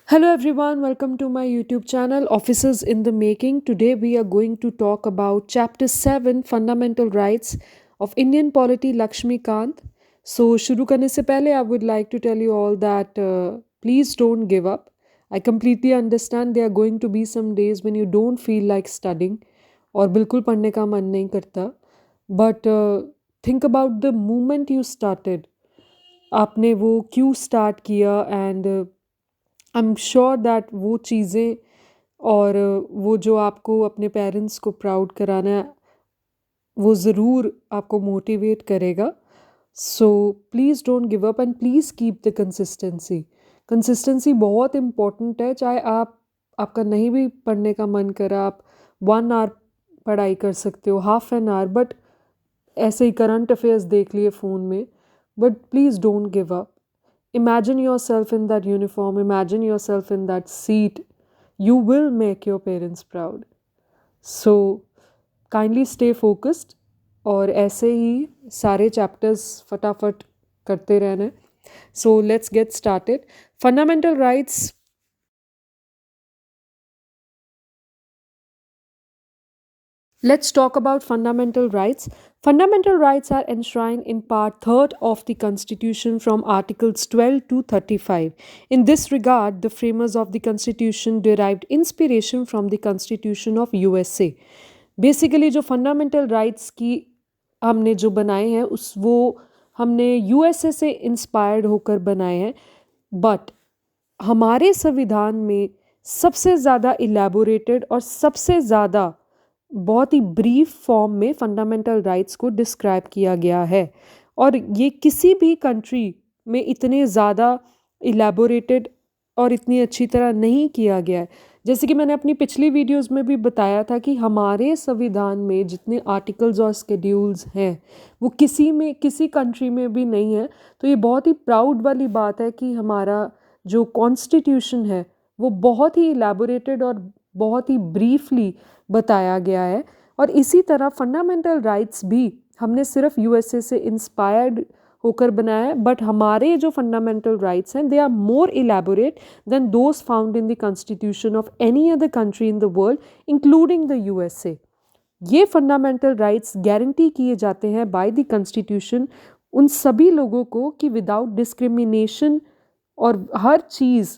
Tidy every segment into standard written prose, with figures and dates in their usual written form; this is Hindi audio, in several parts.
Hello everyone, welcome to my YouTube channel Officers in the Making. Today we are going to talk about Chapter 7 Fundamental Rights of Indian Polity Lakshmi Kant. So शुरू करने से पहले I would like to tell you all that please don't give up. I completely understand there are going to be some days when you don't feel like studying और बिल्कुल पढ़ने का मन नहीं करता. But think about the moment you started. आपने वो क्यों स्टार्ट किया and I am sure that वो चीज़ें और वो जो आपको अपने पेरेंट्स को प्राउड कराना है वो ज़रूर आपको मोटिवेट करेगा. So please don't give up and please keep the consistency. Consistency बहुत इम्पॉर्टेंट है. चाहे आपका नहीं भी पढ़ने का मन करा, आप 1 आवर पढ़ाई कर सकते हो, हाफ एन आवर, बट ऐसे ही करंट अफेयर्स देख लिए फ़ोन में. But please don't give up. Imagine yourself in that uniform, imagine yourself in that seat. You will make your parents proud. So, kindly stay focused और ऐसे ही सारे चैप्टर्स फटाफट करते रहना. So, let's get started. Fundamental rights. Let's talk about fundamental rights. Fundamental rights are enshrined in Part 3rd of the Constitution from Articles 12 to 35. In this regard, the framers of the Constitution derived inspiration from the Constitution of USA. Basically, जो fundamental rights की हमने जो बनाए हैं उस वो हमने USA से इंस्पायर्ड होकर बनाए हैं. बट हमारे संविधान में सबसे ज़्यादा इलेबोरेटेड और सबसे ज़्यादा बहुत ही ब्रीफ फॉर्म में फंडामेंटल राइट्स को डिस्क्राइब किया गया है. और ये किसी भी कंट्री में इतने ज़्यादा इलेबोरेटेड और इतनी अच्छी तरह नहीं किया गया है. जैसे कि मैंने अपनी पिछली वीडियोस में भी बताया था कि हमारे संविधान में जितने आर्टिकल्स और शेड्यूल्स हैं वो किसी कंट्री में भी नहीं है. तो ये बहुत ही प्राउड वाली बात है कि हमारा जो कॉन्स्टिट्यूशन है वो बहुत ही इलेबोरेटेड और बहुत ही ब्रीफली बताया गया है. और इसी तरह फंडामेंटल राइट्स भी हमने सिर्फ यूएसए से इंस्पायर्ड होकर बनाया है. बट हमारे जो फंडामेंटल राइट्स हैं they are more elaborate than those found in the constitution of any other country in the world including the USA. ये फंडामेंटल राइट्स गारंटी किए जाते हैं बाय द कॉन्स्टिट्यूशन उन सभी लोगों को कि विदाउट डिस्क्रिमिनेशन और हर चीज़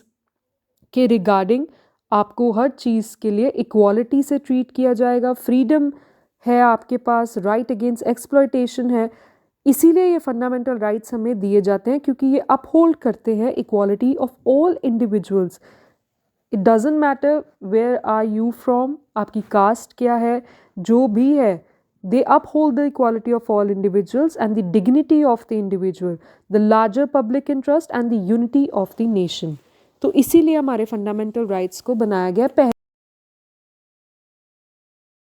के रिगार्डिंग आपको हर चीज़ के लिए इक्वालिटी से ट्रीट किया जाएगा. फ्रीडम है आपके पास, राइट अगेंस्ट एक्सप्लॉयटेशन है. इसीलिए ये फंडामेंटल राइट्स हमें दिए जाते हैं क्योंकि ये अपहोल्ड करते हैं equality of all individuals. It doesn't matter where are you from, आपकी कास्ट क्या है, जो भी है, they uphold the equality of all individuals and the dignity of the individual, the larger public interest and the unity of the nation. तो इसीलिए हमारे फंडामेंटल राइट्स को बनाया गया.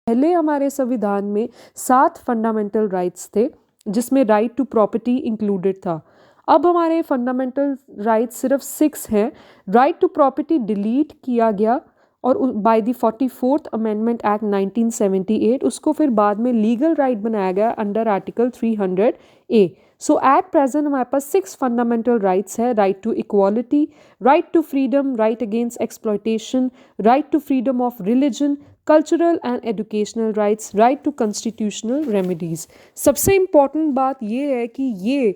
पहले हमारे संविधान में 7 फंडामेंटल राइट्स थे जिसमें राइट टू प्रॉपर्टी इंक्लूडेड था. अब हमारे फंडामेंटल राइट्स सिर्फ 6 हैं. राइट टू प्रॉपर्टी डिलीट किया गया और by the 44th amendment act 1978 उसको फिर बाद में लीगल राइट बनाया गया under article 300A. So at present हमारे पास 6 फंडामेंटल राइट्स है. Right to equality, right to freedom, right against exploitation, right to freedom of religion, cultural and educational rights, right to constitutional remedies. सबसे इम्पॉर्टेंट बात ये है कि ये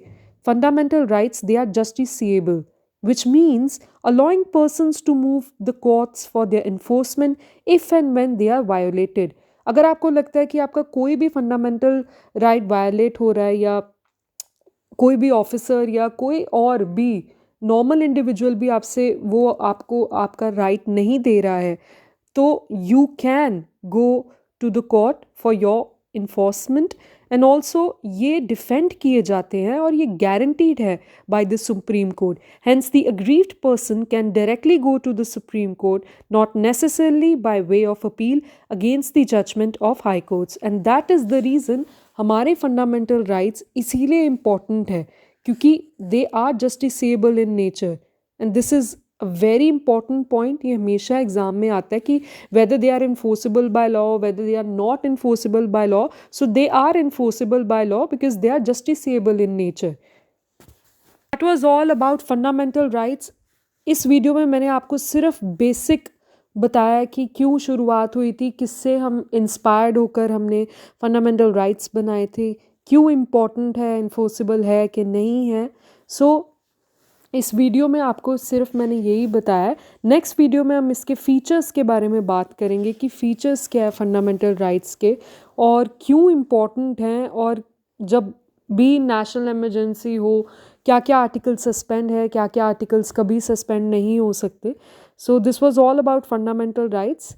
fundamental rights they are justiciable, which means allowing persons to move the courts for their enforcement if and when they are violated. अगर आपको लगता है कि आपका कोई भी फंडामेंटल राइट वायलेट हो रहा है या कोई भी ऑफिसर या कोई और भी नॉर्मल इंडिविजुअल भी आपसे वो आपको आपका राइट नहीं दे रहा है तो you can go to the court for your enforcement. And also ये डिफेंड किए जाते हैं और ये गारंटीड है by the Supreme Court. Hence the aggrieved person can directly go to the Supreme Court, not necessarily by way of appeal against the judgment of high courts. And that is the reason हमारे फंडामेंटल राइट्स इसीलिए इम्पॉर्टेंट है क्योंकि they are justiciable in nature. And this is a very important point. ये हमेशा एग्जाम में आता है कि whether they are enforceable by law, whether they are not enforceable by law. So they are enforceable by law because they are justiciable in nature. That was all about fundamental rights. इस वीडियो में मैंने आपको सिर्फ बेसिक बताया कि क्यों शुरुआत हुई थी, किससे हम इंस्पायर्ड होकर हमने फंडामेंटल राइट्स बनाए थे, क्यों इम्पोर्टेंट है, इन्फोर्सिबल है कि नहीं है। सो इस वीडियो में आपको सिर्फ मैंने यही बताया है। नेक्स्ट वीडियो में हम इसके फीचर्स के बारे में बात करेंगे कि फीचर्स क्या है फंडामेंटल राइट्स के और क्यों इम्पोर्टेंट हैं, और जब भी नेशनल इमरजेंसी हो क्या क्या आर्टिकल सस्पेंड है, क्या क्या आर्टिकल्स कभी सस्पेंड नहीं हो सकते। So this was all about fundamental rights.